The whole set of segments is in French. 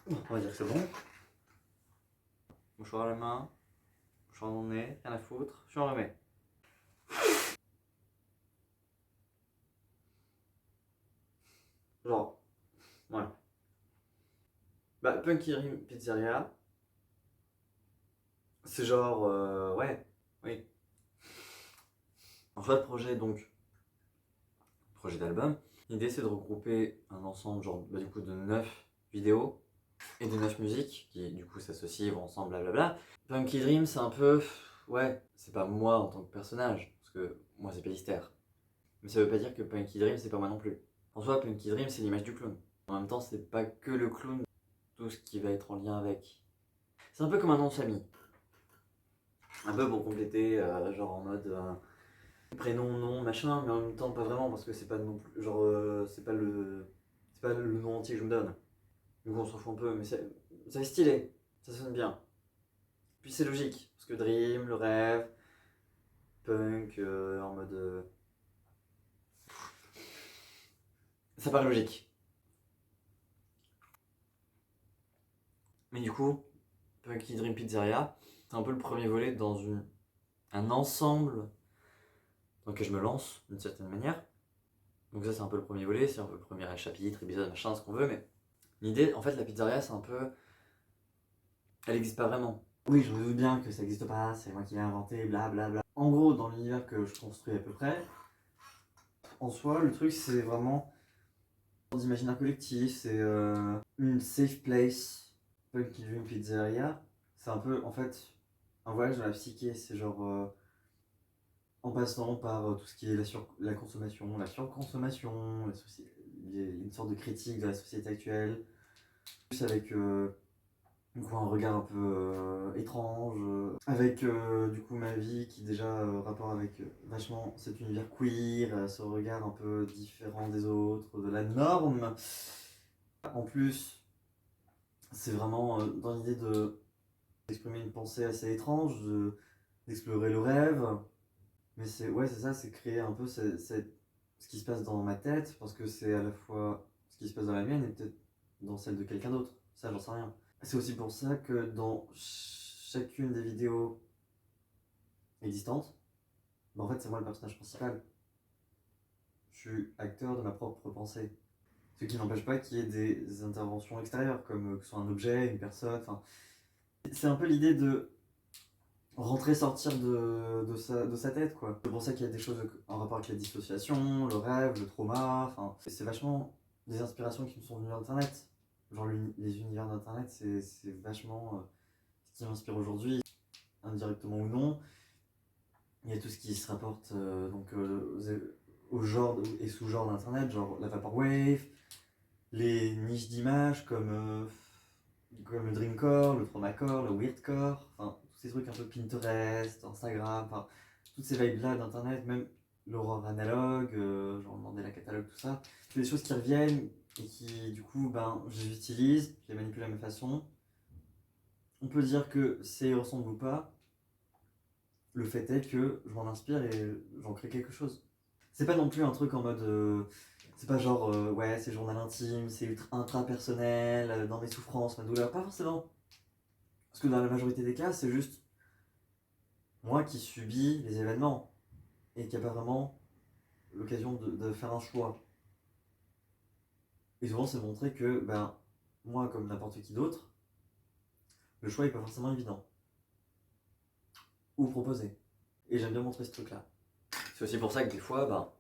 On va dire que c'est bon. Mouchoir à la main, mouchoir dans le nez, rien à foutre, je en remets. Genre, voilà. Bah, Punky Dream Pizzeria, c'est genre, ouais, oui. Un vrai projet, donc, projet d'album. L'idée, c'est de regrouper un ensemble, genre, bah, du coup, de 9 vidéos et de 9 musiques, qui, du coup, s'associent, vont ensemble, blablabla. Punky Dream, c'est un peu, ouais, c'est pas moi en tant que personnage, parce que moi, c'est Pélistère. Mais ça veut pas dire que Punky Dream, c'est pas moi non plus. En soi, Punky Dream, c'est l'image du clown. En même temps, c'est pas que le clown, tout ce qui va être en lien avec. C'est un peu comme un nom de famille. Un peu pour compléter, genre en mode prénom, nom, machin, mais en même temps pas vraiment parce que c'est pas non plus, genre c'est pas le nom entier que je me donne. Donc on s'en fout un peu, mais c'est stylé, ça sonne bien. Puis c'est logique parce que Dream, le rêve, punk, en mode ça paraît logique. Mais du coup, Punky Dream Pizzeria, c'est un peu le premier volet dans un ensemble dans lequel je me lance d'une certaine manière. Donc ça c'est un peu le premier volet, c'est un peu le premier chapitre, épisode, machin, ce qu'on veut, mais l'idée, en fait, la pizzeria, c'est un peu. Elle n'existe pas vraiment. Oui, je me doute bien que ça n'existe pas, c'est moi qui l'ai inventé, blablabla. En gros, dans l'univers que je construis à peu près, en soi, le truc, c'est vraiment d'imaginaire collectif, c'est une safe place, Punky Dream Pizzeria. C'est un peu, en fait, un voyage dans la psyché, c'est genre. En passant par tout ce qui est la consommation, la surconsommation, une sorte de critique de la société actuelle, plus avec du coup un regard un peu étrange, avec du coup ma vie qui déjà rapport avec vachement cet univers queer, ce regard un peu différent des autres, de la norme. En plus, c'est vraiment dans l'idée d'exprimer une pensée assez étrange, d'explorer le rêve. Mais c'est ouais, c'est ça, c'est créer un peu ce qui se passe dans ma tête, parce que c'est à la fois ce qui se passe dans la mienne et peut-être dans celle de quelqu'un d'autre. Ça, j'en sais rien. C'est aussi pour ça que dans chacune des vidéos existantes, bah en fait, c'est moi le personnage principal. Je suis acteur de ma propre pensée. Ce qui n'empêche pas qu'il y ait des interventions extérieures, comme que ce soit un objet, une personne. Enfin, c'est un peu l'idée de rentrer, sortir de sa tête, quoi. C'est pour ça qu'il y a des choses en rapport avec la dissociation, le rêve, le trauma. Enfin, c'est vachement des inspirations qui me sont venues d'internet. Genre les univers d'internet, c'est vachement ce qui m'inspire aujourd'hui, indirectement ou non. Il y a tout ce qui se rapporte au genre et sous-genre d'internet, genre la vaporwave, les niches d'images comme le dreamcore, le traumacore, le weirdcore, enfin tous ces trucs un peu Pinterest, Instagram, enfin toutes ces vibes là d'internet, même l'aurore analogue, genre le Mandela catalogue, tout ça, c'est des choses qui reviennent et qui du coup ben je les utilise, je les manipule à ma façon. On peut dire que c'est ressemble ou pas, le fait est que je m'en inspire et j'en crée quelque chose. C'est pas non plus un truc en mode. C'est pas genre, ouais, c'est journal intime, c'est ultra intra-personnel, dans mes souffrances, ma douleur. Pas forcément. Parce que dans la majorité des cas, c'est juste moi qui subis les événements et qui a pas vraiment l'occasion de faire un choix. Et souvent, c'est montrer que, ben, moi, comme n'importe qui d'autre, le choix est pas forcément évident. Ou proposé. Et j'aime bien montrer ce truc-là. C'est aussi pour ça que des fois, ben,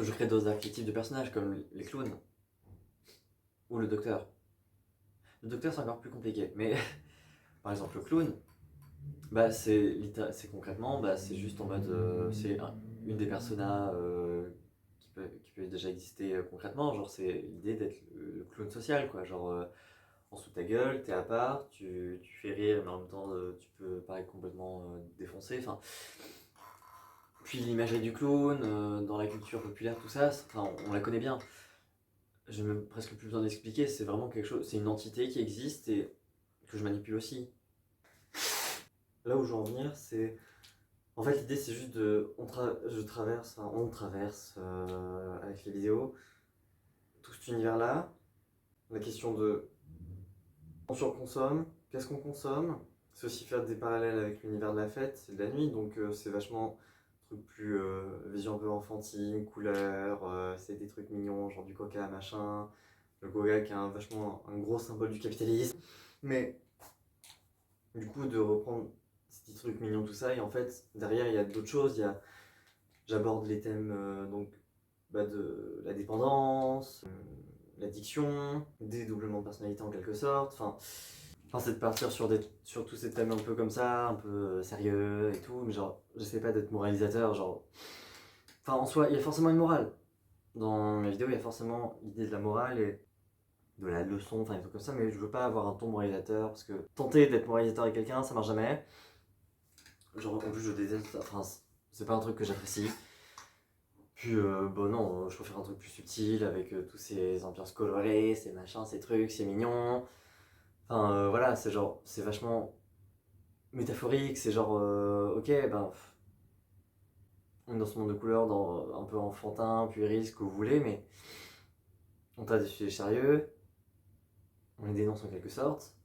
je crée d'autres archétypes de personnages, comme les clowns. Ou le docteur. Le docteur, c'est encore plus compliqué. Mais par exemple, le clown, bah, c'est concrètement, bah, c'est juste en mode. Une des personas qui peut déjà exister concrètement. Genre, c'est l'idée d'être le clown social, quoi. Genre, en sous ta gueule, t'es à part, tu fais rire, mais en même temps, tu peux paraître complètement défoncé. Enfin, puis l'imagerie du clown, dans la culture populaire, tout ça, enfin, on la connaît bien. J'ai même presque plus besoin d'expliquer, c'est vraiment quelque chose, c'est une entité qui existe et que je manipule aussi. Là où je veux en venir, c'est. En fait, l'idée, c'est juste de. Je traverse, enfin, on traverse avec les vidéos tout cet univers-là. La question de On surconsomme. Qu'est-ce qu'on consomme? C'est aussi faire des parallèles avec l'univers de la fête, c'est de la nuit, donc c'est vachement truc plus vision un peu enfantine, couleur, c'est des trucs mignons, genre du coca, machin. Le coca qui est vachement un gros symbole du capitalisme. Mais du coup, de reprendre ces petits trucs mignons, tout ça, et en fait, derrière, il y a d'autres choses. J'aborde les thèmes de la dépendance, l'addiction, dédoublement de personnalité en quelque sorte. Enfin, c'est de partir sur tous ces thèmes un peu comme ça, un peu sérieux et tout, mais genre, j'essaie pas d'être moralisateur, genre. Enfin, en soi, il y a forcément une morale. Dans mes vidéos, il y a forcément l'idée de la morale et de la leçon, enfin des trucs comme ça, mais je veux pas avoir un ton moralisateur, parce que tenter d'être moralisateur avec quelqu'un, ça marche jamais. Genre, en plus, je déteste, enfin, c'est pas un truc que j'apprécie. Puis, bon, non, je préfère un truc plus subtil, avec tous ces ambiances colorées, ces machins, ces trucs, c'est mignon. Enfin, voilà, c'est genre, c'est vachement métaphorique, c'est genre, ok, ben, on est dans ce monde de couleurs, un peu enfantin, puéril, ce que vous voulez, mais on traite des sujets sérieux, on les dénonce en quelque sorte,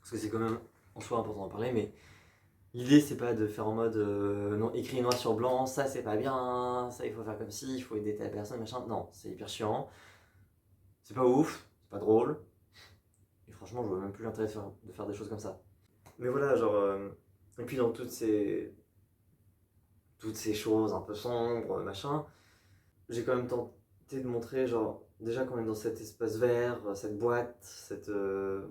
parce que c'est quand même en soi important d'en parler, mais l'idée c'est pas de faire en mode non, écrit noir sur blanc, ça c'est pas bien, ça il faut faire comme ci, il faut aider telle personne, machin. Non, c'est hyper chiant, c'est pas ouf, c'est pas drôle, et franchement je vois même plus l'intérêt de faire des choses comme ça. Mais voilà, genre, et puis dans toutes ces choses un peu sombres, machin, j'ai quand même tenté de montrer, genre, déjà qu'on est dans cet espace vert, cette boîte, ce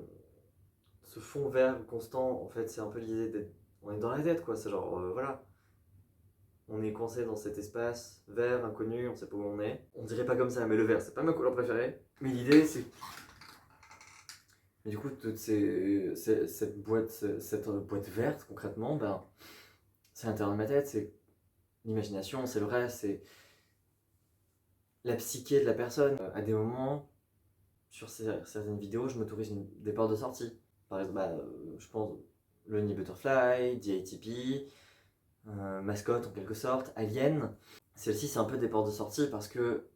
fond vert constant, en fait, c'est un peu l'idée d'être. On est dans la tête, quoi. C'est genre, voilà. On est coincé dans cet espace vert, inconnu, on sait pas où on est. On dirait pas comme ça, mais le vert, c'est pas ma couleur préférée. Mais l'idée, c'est. Mais du coup, cette boîte verte, concrètement, ben, c'est l'intérieur de ma tête, c'est l'imagination, c'est le reste, c'est la psyché de la personne. À des moments, sur certaines vidéos, je m'autorise des portes de sortie. Par exemple, je pense le Honey Butterfly, DATP, Mascotte en quelque sorte, Alien. Celle-ci, c'est un peu des portes de sortie parce que.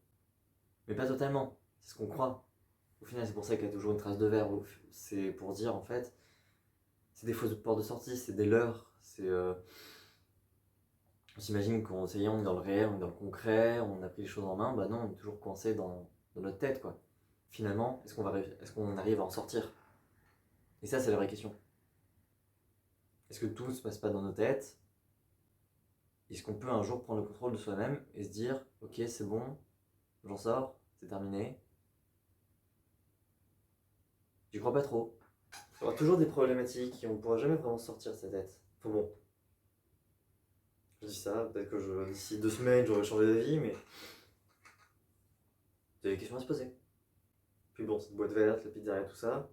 Mais pas totalement, c'est ce qu'on croit. Au final, c'est pour ça qu'il y a toujours une trace de verre. C'est pour dire en fait, c'est des fausses portes de sortie, c'est des leurres. On s'imagine qu'on est dans le réel, on est dans le concret, on a pris les choses en main. Bah non, on est toujours coincé dans notre tête, quoi. Finalement, est-ce qu'on arrive à en sortir? Et ça, c'est la vraie question. Est-ce que tout ne se passe pas dans nos têtes? Est-ce qu'on peut un jour prendre le contrôle de soi-même et se dire, ok, c'est bon, j'en sors, c'est terminé? J'y crois pas trop. Il y aura toujours des problématiques et on ne pourra jamais vraiment sortir de sa tête. Enfin bon, je dis ça, peut-être que d'ici 2 semaines, j'aurai changé d'avis, mais il y a des questions à se poser. Puis bon, cette boîte verte, la pizzeria, tout ça,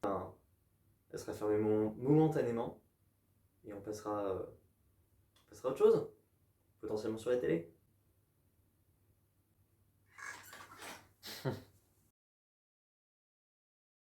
elle sera fermée momentanément et on passera à autre chose, potentiellement sur la télé.